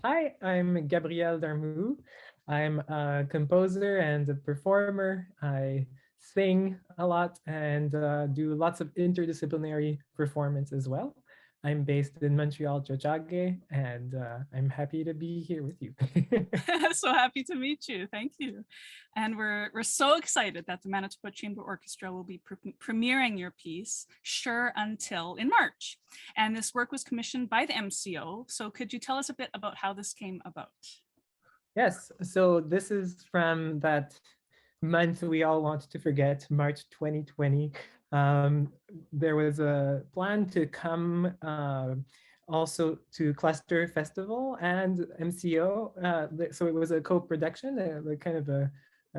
Hi, I'm Gabriel Dharmoo. I'm a composer and a performer. I sing a lot and do lots of interdisciplinary performance as well. I'm based in Montreal, Tiohtià:ke, and I'm happy to be here with you. So happy to meet you. Thank you. And we're so excited that the Manitoba Chamber Orchestra will be premiering your piece, Sure Until, in March. And this work was commissioned by the MCO. So could you tell us a bit about how this came about? Yes, so this is from that month we all want to forget, March 2020. There was a plan to come also to Cluster Festival and MCO. So it was a co-production, like kind of a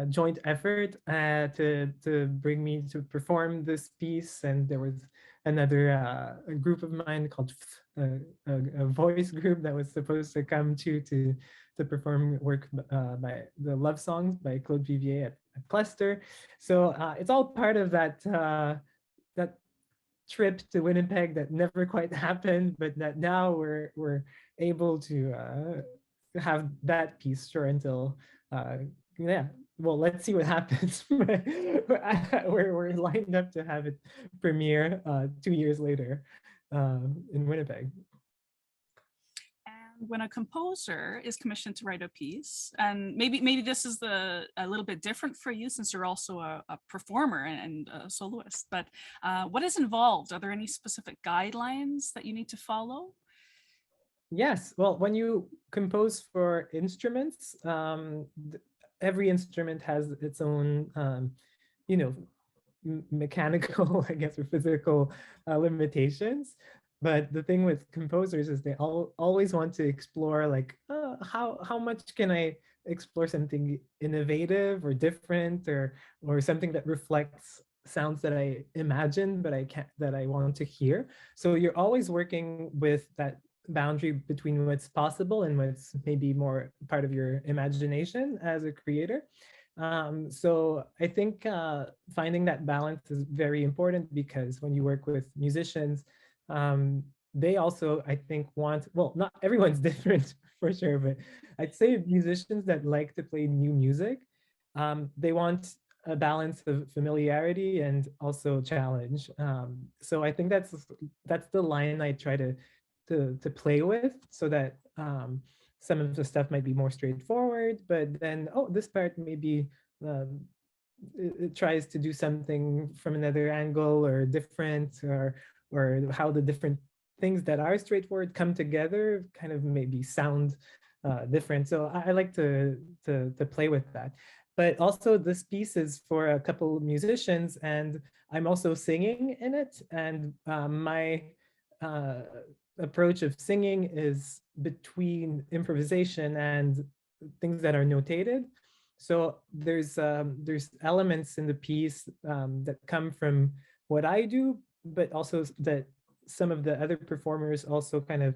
joint effort to bring me to perform this piece. And there was another a group of mine called a voice group that was supposed to come to perform work by the love songs by Claude Vivier at Cluster. So it's all part of that trip to Winnipeg that never quite happened, but that now we're able to have that piece Sure Until. Yeah, well, let's see what happens. we're lined up to have it premiere 2 years later in Winnipeg. When a composer is commissioned to write a piece, and maybe this is a little bit different for you since you're also a performer and a soloist, but what is involved? Are there any specific guidelines that you need to follow? Yes, well, when you compose for instruments, every instrument has its own, you know, mechanical, I guess, or physical limitations. But the thing with composers is they always want to explore, like, how much can I explore something innovative or different, or something that reflects sounds that I imagine but that I want to hear. So you're always working with that boundary between what's possible and what's maybe more part of your imagination as a creator. So I think finding that balance is very important, because when you work with musicians, they also, I think, want, well, not everyone's different for sure, but I'd say musicians that like to play new music, they want a balance of familiarity and also challenge. So I think that's the line I try to play with, so that some of the stuff might be more straightforward, but then, oh, this part maybe it tries to do something from another angle or different, or how the different things that are straightforward come together kind of maybe sound different. So I like to play with that. But also this piece is for a couple of musicians, and I'm also singing in it. And my approach of singing is between improvisation and things that are notated. So there's elements in the piece that come from what I do, but also that some of the other performers also kind of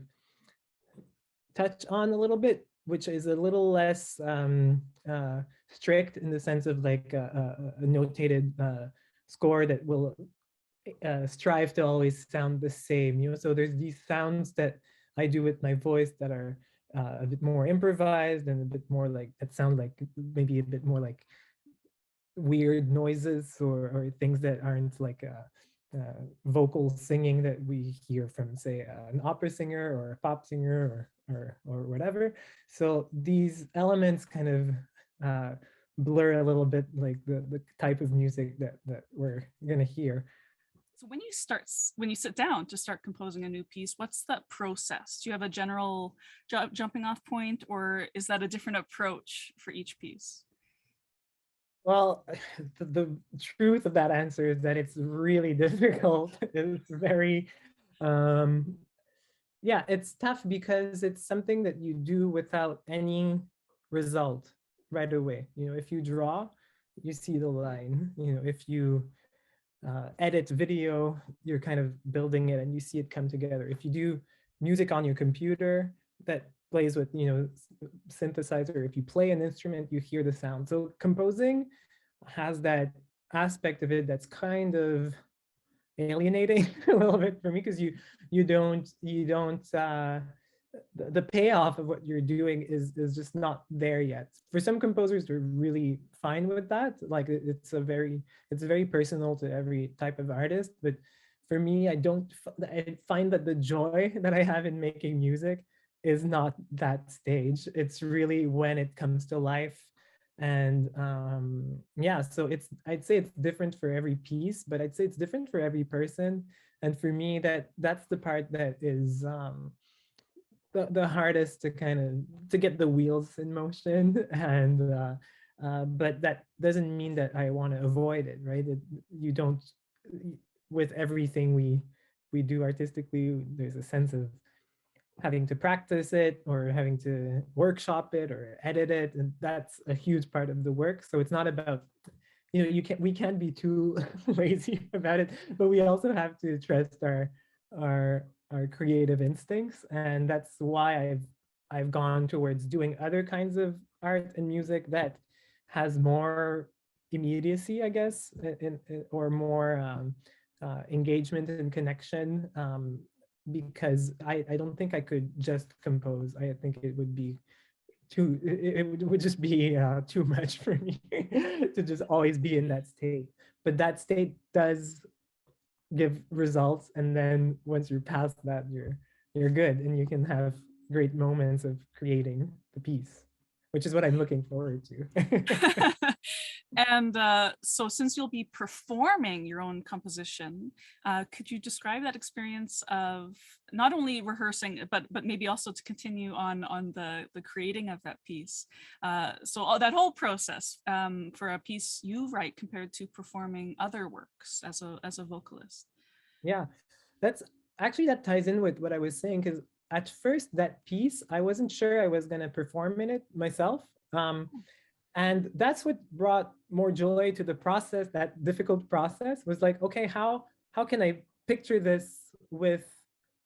touch on a little bit, which is a little less strict, in the sense of like a notated score that will strive to always sound the same, so there's these sounds that I do with my voice that are a bit more improvised, and a bit more like, that sound like maybe a bit more like weird noises, or things that aren't like vocal singing that we hear from, say, an opera singer or a pop singer, or whatever. So these elements kind of blur a little bit, like the type of music that we're gonna hear. So when you sit down to start composing a new piece, what's that process? Do you have a general jumping off point, or is that a different approach for each piece? Well, the truth of that answer is that it's really difficult. It's very, yeah, it's tough, because it's something that you do without any result right away. If you draw, you see the line. If you edit video, you're kind of building it and you see it come together. If you do music on your computer that plays with, synthesizer, if you play an instrument, you hear the sound. So composing has that aspect of it that's kind of alienating a little bit for me, because you don't the payoff of what you're doing is just not there yet. For some composers, they're really fine with that. Like it's very personal to every type of artist. But for me, I find that the joy that I have in making music is not that stage. It's really when it comes to life. And yeah, so I'd say it's different for every piece, but I'd say it's different for every person. And for me, that's the part that is the hardest to kind of to get the wheels in motion. And but that doesn't mean that I want to avoid it, right? You don't, with everything we do artistically, there's a sense of having to practice it or having to workshop it or edit it, and that's a huge part of the work. So it's not about, we can't be too lazy about it, but we also have to trust our creative instincts. And that's why I've gone towards doing other kinds of art and music that has more immediacy, I guess, or more engagement and connection, because I don't think I could just compose. I think it would be it would just be too much for me to just always be in that state. But that state does give results, and then once you're past that, you're good, and you can have great moments of creating the piece, which is what I'm looking forward to. And so since you'll be performing your own composition, could you describe that experience of not only rehearsing, but maybe also to continue on the creating of that piece? So that whole process for a piece you write compared to performing other works as a vocalist. Yeah, that ties in with what I was saying, because at first that piece, I wasn't sure I was going to perform in it myself. And that's what brought more joy to the process. That difficult process was like, okay, how can I picture this with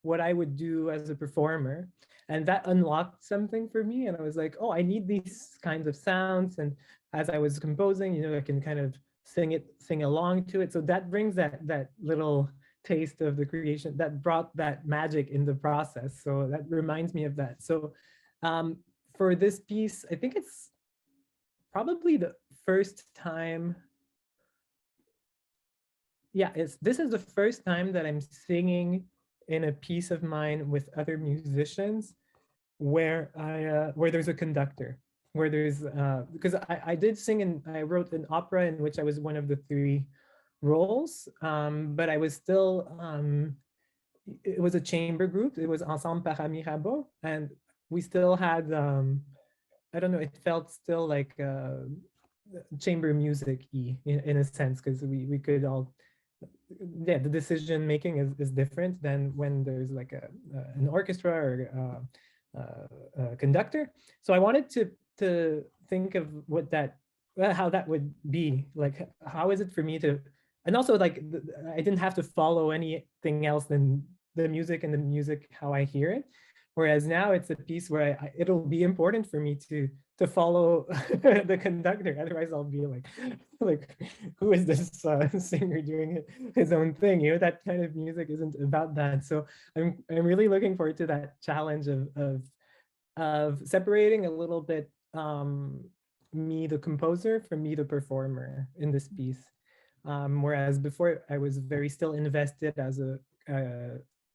what I would do as a performer? And that unlocked something for me. And I was like, oh, I need these kinds of sounds. And as I was composing, I can kind of sing along to it. So that brings that little taste of the creation, that brought that magic in the process. So that reminds me of that. So for this piece, I think it's probably the first time. Yeah, this is the first time that I'm singing in a piece of mine with other musicians where there's a conductor, where there's because I did sing, and I wrote an opera in which I was one of the three roles, but I was still it was a chamber group. It was Ensemble par Mirabeau, and we still had I don't know, it felt still like chamber music-y in a sense, because we could all, yeah, the decision making is different than when there's like an orchestra or a conductor. So I wanted to think of what how that would be like. How is it for me to, and also like I didn't have to follow anything else than the music, and the music how I hear it. Whereas now it's a piece where it'll be important for me to follow the conductor. Otherwise, I'll be like, who is this singer doing his own thing? That kind of music isn't about that. So I'm really looking forward to that challenge of separating a little bit me, the composer, from me, the performer in this piece. Whereas before, I was very still invested as a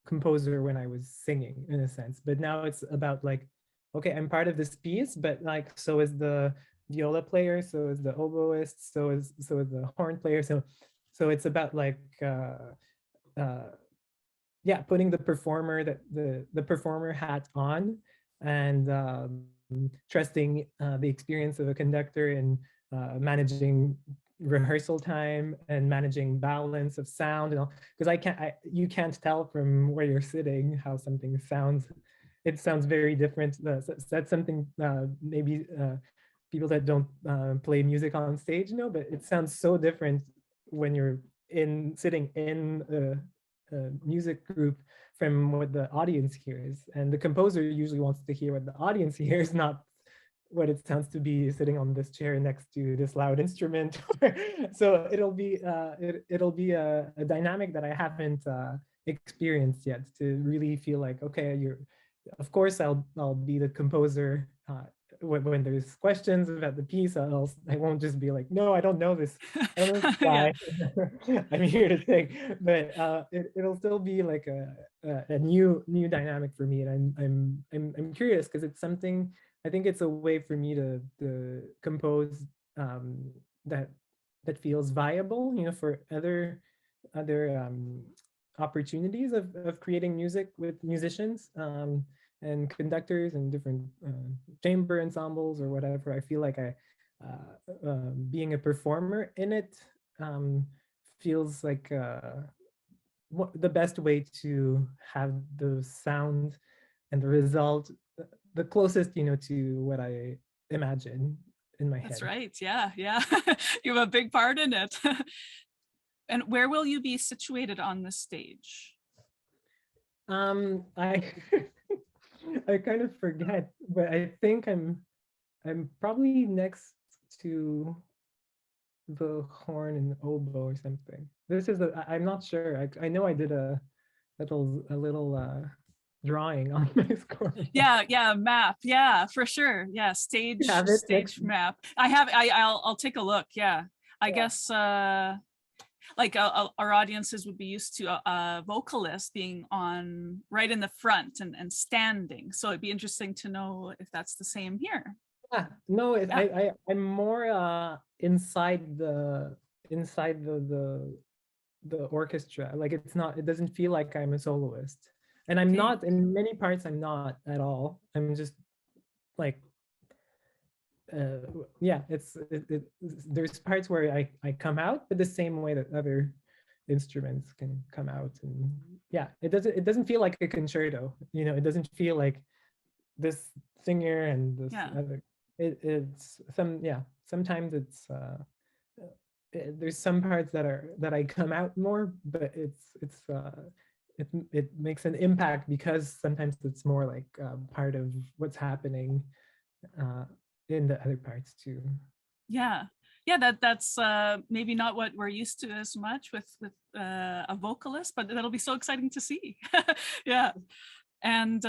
composer when I was singing, in a sense. But now it's about like, okay, I'm part of this piece, but like, so is the viola player, so is the oboist, so is the horn player. So it's about like yeah, putting the performer, the performer hat on, and trusting the experience of a conductor in managing rehearsal time and managing balance of sound and all, because you can't tell from where you're sitting how something sounds. It sounds very different. That's something maybe people that don't play music on stage know, but it sounds so different when you're sitting in a music group from what the audience hears. And the composer usually wants to hear what the audience hears, not what it sounds to be sitting on this chair next to this loud instrument. So it'll be a dynamic that I haven't experienced yet, to really feel like, okay, of course, I'll be the composer when there's questions about the piece. I won't just be like, no, I don't know this. I don't know this Yeah, guy. I'm here to sing, but it'll still be like a new dynamic for me, and I'm curious because it's something. I think it's a way for me to compose that feels viable, for other opportunities of creating music with musicians. And conductors and different chamber ensembles or whatever. I feel like being a performer in it feels like the best way to have the sound and the result the closest, to what I imagine in my that's head. right. Yeah, yeah. You have a big part in it. And where will you be situated on the stage? I I kind of forget, but I think I'm probably next to the horn and oboe or something. I'm not sure. I know I did a little drawing on my score. Yeah, yeah, map. Yeah, for sure. Yeah, You have it next. stage map. I have. I'll take a look. Yeah, I guess like our audiences would be used to a vocalist being on right in the front and standing. So it'd be interesting to know if that's the same here. Yeah, no, Yeah. I'm more inside the orchestra. Like it doesn't feel like I'm a soloist. And I'm Okay. not, in many parts I'm not at all. I'm just like yeah, there's parts where I come out, but the same way that other instruments can come out. And yeah, it doesn't feel like a concerto. It doesn't feel like this singer and this Yeah. other. It's sometimes there's some parts that I come out more, but it makes an impact because sometimes it's more like part of what's happening uh, in the other parts too. Yeah. Yeah, that's maybe not what we're used to as much with a vocalist, but that'll be so exciting to see. Yeah. And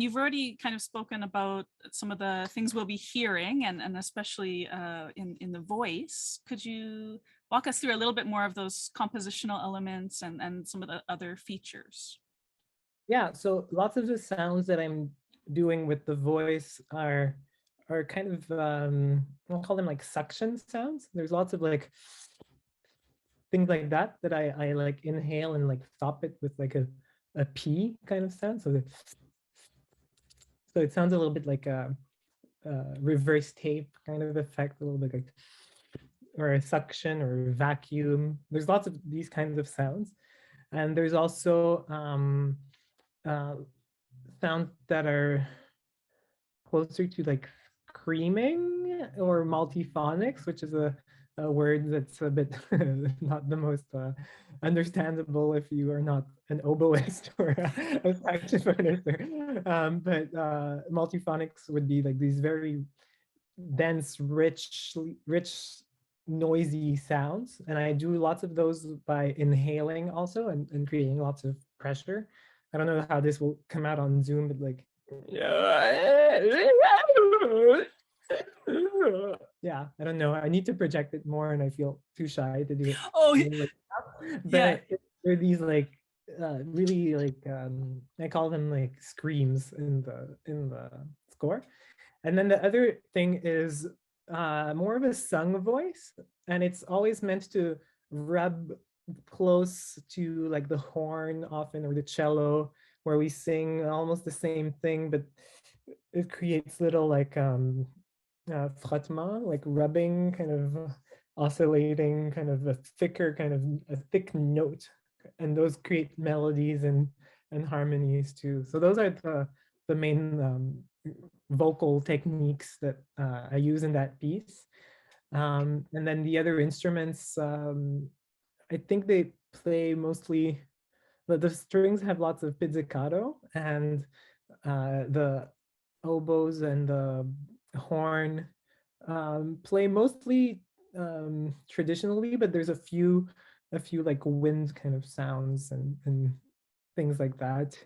you've already kind of spoken about some of the things we'll be hearing, and especially in the voice. Could you walk us through a little bit more of those compositional elements and some of the other features? Yeah, so lots of the sounds that I'm doing with the voice are kind of I'll call them like suction sounds. There's lots of like things like that I like inhale and like stop it with like a P kind of sound. So it sounds a little bit like a reverse tape kind of effect, a little bit like, or a suction or vacuum. There's lots of these kinds of sounds. And there's also uh, sounds that are closer to like screaming or multiphonics, which is a word that's a bit not the most understandable if you are not an oboist or a saxophonist. But multiphonics would be like these very dense, rich, noisy sounds. And I do lots of those by inhaling also and creating lots of pressure. I don't know how this will come out on Zoom, but like, yeah, I don't know. I need to project it more and I feel too shy to do it. Oh, yeah. But there are these like really like I call them like screams in the score. And then the other thing is more of a sung voice, and it's always meant to rub close to like the horn often or the cello, where we sing almost the same thing, but it creates little like frottement, like rubbing, kind of oscillating, kind of a thicker, kind of a thick note, and those create melodies and harmonies too. So those are the main vocal techniques that I use in that piece. And then the other instruments, I think they play mostly, the strings have lots of pizzicato, and the oboes and the horn play mostly traditionally, but there's a few like wind kind of sounds and things like that.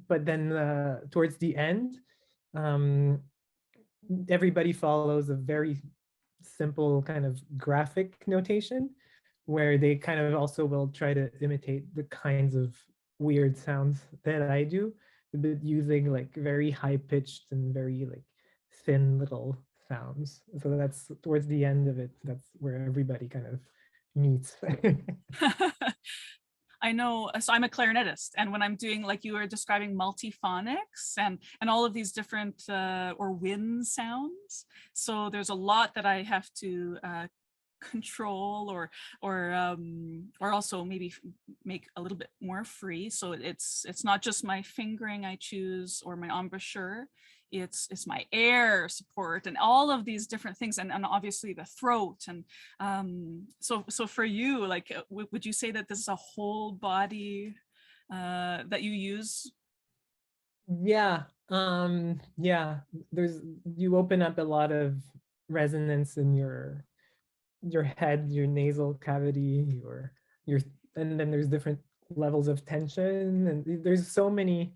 but then towards the end, everybody follows a very simple kind of graphic notation where they kind of also will try to imitate the kinds of weird sounds that I do, but using like very high pitched and very like thin little sounds. So that's towards the end of it. That's where everybody kind of meets. I know, so I'm a clarinetist, and when I'm doing, like you were describing, multiphonics and all of these different or wind sounds, so there's a lot that I have to control or also maybe make a little bit more free. So it's not just my fingering I choose or my embouchure. It's my air support and all of these different things, and obviously the throat. And so for you, like, would you say that this is a whole body that you use? Yeah, yeah. You open up a lot of resonance in your head, your nasal cavity, your and then there's different levels of tension, and there's so many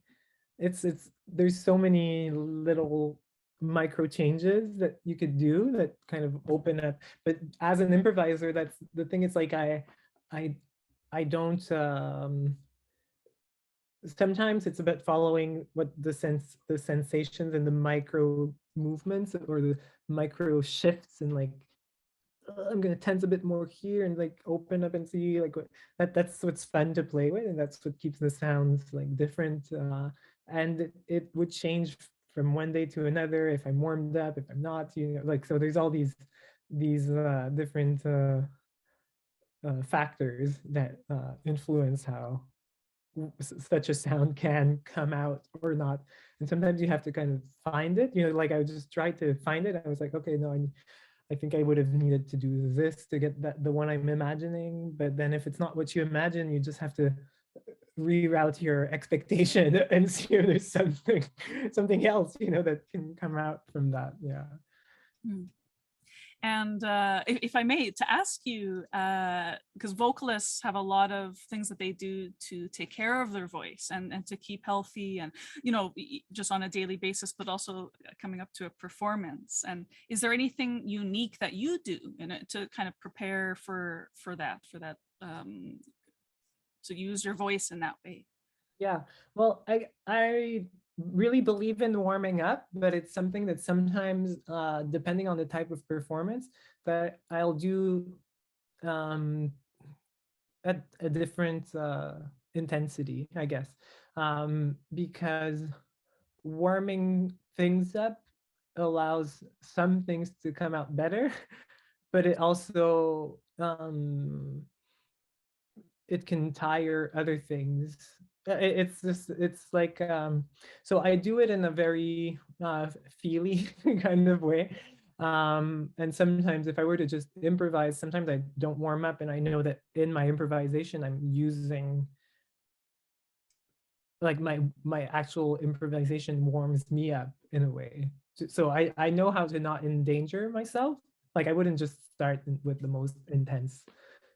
there's so many little micro changes that you could do that kind of open up. But as an improviser, that's the thing. It's like I don't sometimes it's about following what the sensations and the micro movements or the micro shifts, and like I'm gonna tense a bit more here and like open up and see like that's what's fun to play with, and that's what keeps the sounds like different. And it would change from one day to another if I'm warmed up, if I'm not, like, so there's all these different factors that influence how such a sound can come out or not. And sometimes you have to kind of find it, like I just tried to find it. I was like, okay, no, I think I would have needed to do this to get the one I'm imagining. But then if it's not what you imagine, you just have to reroute your expectation and see if there's something else, that can come out from that. Yeah. And if I may, to ask you, because vocalists have a lot of things that they do to take care of their voice and to keep healthy and, just on a daily basis, but also coming up to a performance. And is there anything unique that you do in it to kind of prepare for that, to use your voice in that way? Yeah, well, I really believe in warming up, but it's something that sometimes, depending on the type of performance, that I'll do at a different intensity, I guess, because warming things up allows some things to come out better, but it also it can tire other things. It's like so I do it in a very feely kind of way, and sometimes if I were to just improvise, sometimes I don't warm up, and I know that in my improvisation I'm using, like, my actual improvisation warms me up in a way. So I know how to not endanger myself. Like I wouldn't just start with the most intense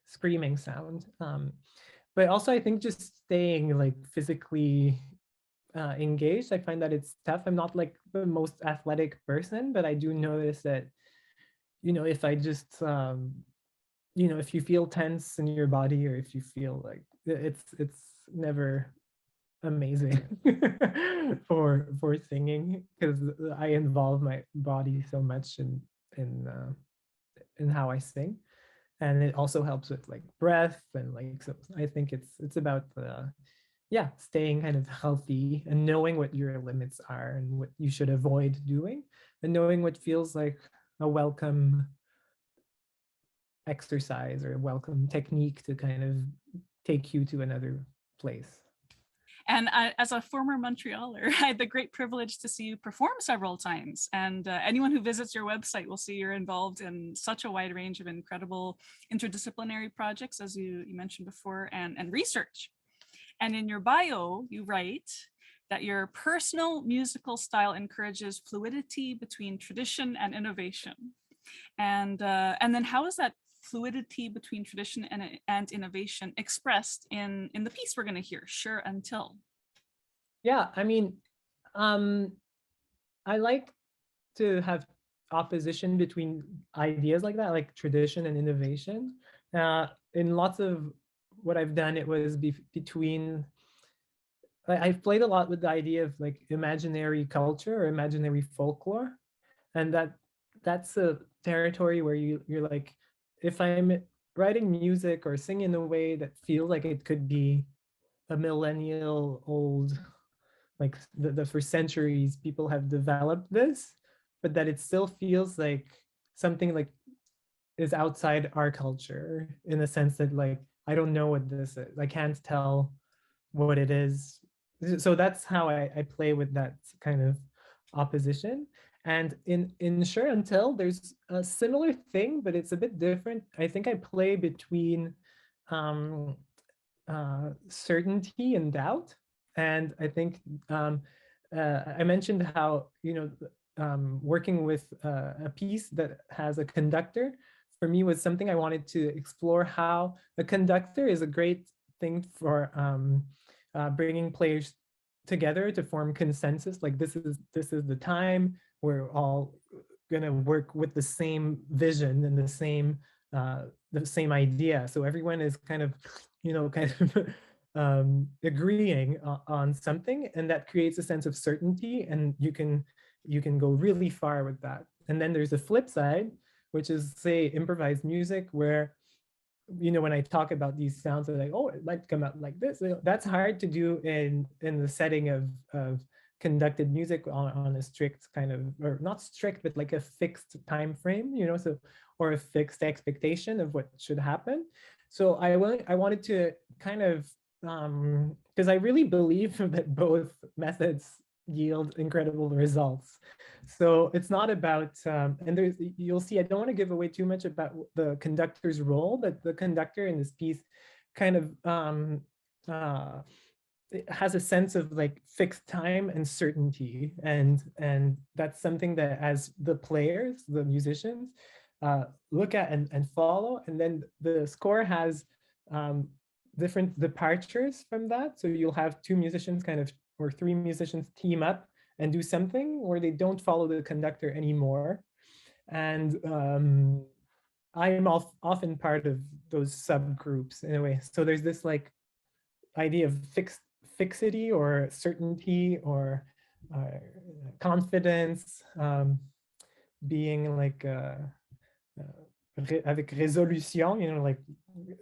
screaming sound. But also I think just staying like physically engaged, I find that it's tough. I'm not like the most athletic person, but I do notice that, if I just, if you feel tense in your body, or if you feel like it's never amazing for singing, because I involve my body so much in how I sing. And it also helps with like breath, and like, so I think it's about staying kind of healthy and knowing what your limits are and what you should avoid doing, and knowing what feels like a welcome exercise or a welcome technique to kind of take you to another place. And as a former Montrealer, I had the great privilege to see you perform several times. And anyone who visits your website will see you're involved in such a wide range of incredible interdisciplinary projects, as you mentioned before, and research. And in your bio, you write that your personal musical style encourages fluidity between tradition and innovation. And then how is that fluidity between tradition and innovation expressed in the piece we're going to hear, Sure Until? Yeah, I mean, um, I like to have opposition between ideas like that, like tradition and innovation. In lots of what I've done, it was between. I've played a lot with the idea of like imaginary culture or imaginary folklore, and that's a territory where you're like, if I'm writing music or singing in a way that feels like it could be a millennial old, like for centuries people have developed this, but that it still feels like something like is outside our culture, in the sense that like I don't know what this is, I can't tell what it is. So that's how I play with that kind of opposition. And in Sure Until, there's a similar thing, but it's a bit different. I think I play between um, certainty and doubt. And I think I mentioned how, working with a piece that has a conductor for me was something I wanted to explore, how a conductor is a great thing for bringing players together to form consensus. Like this is the time we're all going to work with the same vision and the same idea. So everyone is kind of, kind of agreeing on something, and that creates a sense of certainty, and you can go really far with that. And then there's the flip side, which is, say, improvised music, where when I talk about these sounds, they're like, oh, it might come out like this. That's hard to do in the setting of conducted music on a strict kind of, or not strict, but like a fixed time frame, so, or a fixed expectation of what should happen. So I wanted to kind of, because I really believe that both methods yield incredible results. So it's not about, and you'll see, I don't want to give away too much about the conductor's role, but the conductor in this piece kind of uh, it has a sense of like fixed time and certainty. And that's something that, as the players, the musicians, look at and follow. And then the score has different departures from that. So you'll have two musicians kind of, or three musicians team up and do something, or they don't follow the conductor anymore. And I am often part of those subgroups in a way. So there's this like idea of fixity or certainty or confidence, being like avec résolution, like,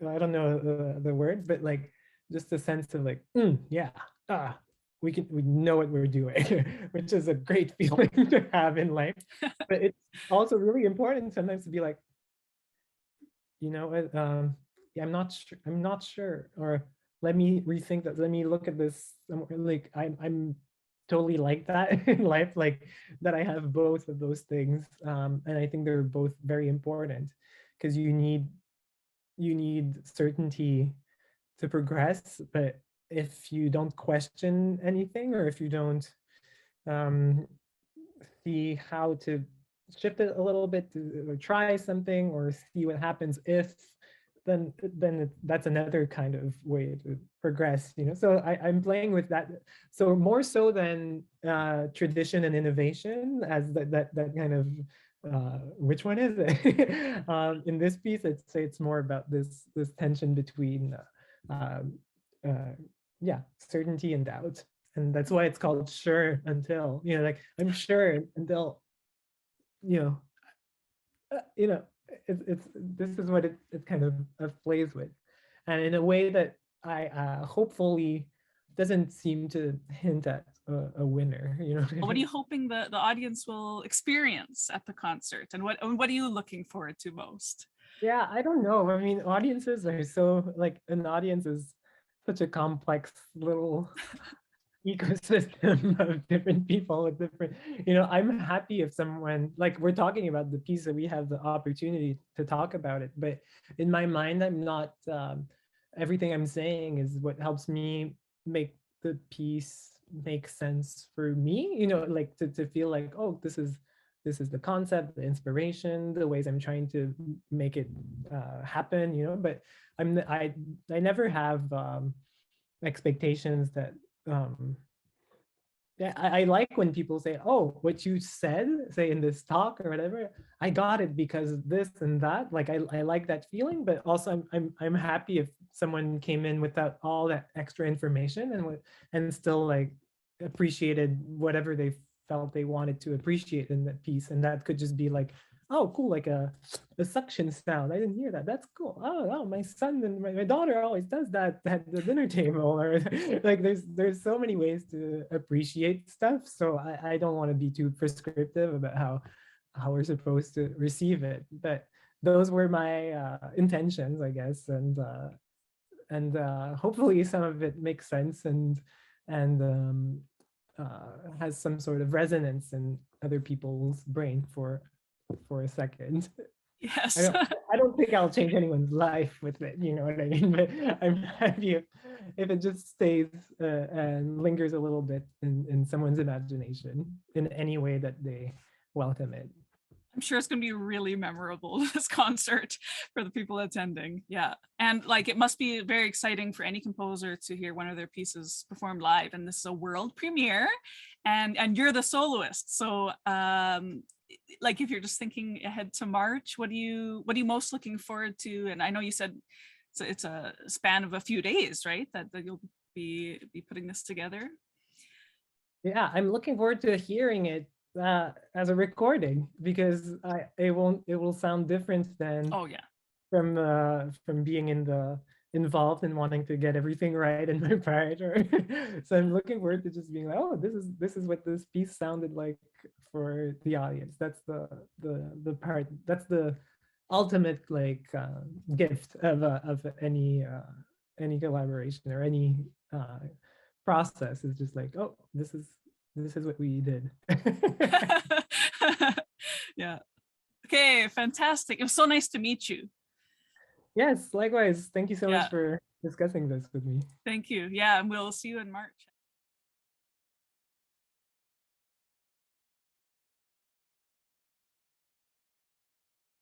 I don't know the word, but like just a sense of like, yeah, we know what we're doing, which is a great feeling to have in life. But it's also really important sometimes to be like, yeah, I'm not sure, or let me rethink that, let me look at this. Like I'm totally like that in life, like that I have both of those things. And I think they're both very important, because you need certainty to progress. But if you don't question anything, or if you don't see how to shift it a little bit, or try something, or see what happens if, then that's another kind of way to progress. So I'm playing with that. So more so than tradition and innovation, as that kind of, which one is it? In this piece, I'd say it's more about this tension between yeah, certainty and doubt. And that's why it's called Sure Until, like I'm sure until, you know you know it's this is what it kind of plays with, and in a way that I hopefully doesn't seem to hint at a winner. What are you hoping the audience will experience at the concert, and what are you looking forward to most? Yeah, I don't know. I mean, audiences are so, like, an audience is such a complex little ecosystem of different people with different, I'm happy if someone, like, we're talking about the piece that we have the opportunity to talk about it, but in my mind, I'm not, everything I'm saying is what helps me make the piece make sense for me, like to feel like, oh, this is the concept, the inspiration, the ways I'm trying to make it happen, but I never have expectations that yeah, I like when people say, oh, what you said, say in this talk or whatever, I got it because this and that. Like I like that feeling, but also I'm happy if someone came in without all that extra information and still like appreciated whatever they felt they wanted to appreciate in that piece. And that could just be like, oh, cool, like a suction sound. I didn't hear that. That's cool. Oh, my son and my daughter always does that at the dinner table. Or like there's so many ways to appreciate stuff. So I don't want to be too prescriptive about how we're supposed to receive it. But those were my intentions, I guess. And hopefully some of it makes sense and has some sort of resonance in other people's brain for a second. Yes. I don't think I'll change anyone's life with it, you know what I mean? But I'm happy if it just stays and lingers a little bit in someone's imagination in any way that they welcome it. I'm sure it's going to be really memorable, this concert, for the people attending. Yeah. And like, it must be very exciting for any composer to hear one of their pieces performed live. And this is a world premiere, and you're the soloist. So like, if you're just thinking ahead to March, what are you most looking forward to? And I know you said it's a span of a few days, right? That you'll be putting this together. Yeah, I'm looking forward to hearing it as a recording, because it will sound different than from being involved and wanting to get everything right in my part. So I'm looking forward to just being like, oh, this is what this piece sounded like for the audience. That's the part. That's the ultimate like gift of any collaboration or any process, is just like, oh, this is what we did. Yeah. Okay, fantastic. It was so nice to meet you. Yes, likewise. Thank you so much for discussing this with me. Thank you. Yeah, and we'll see you in March.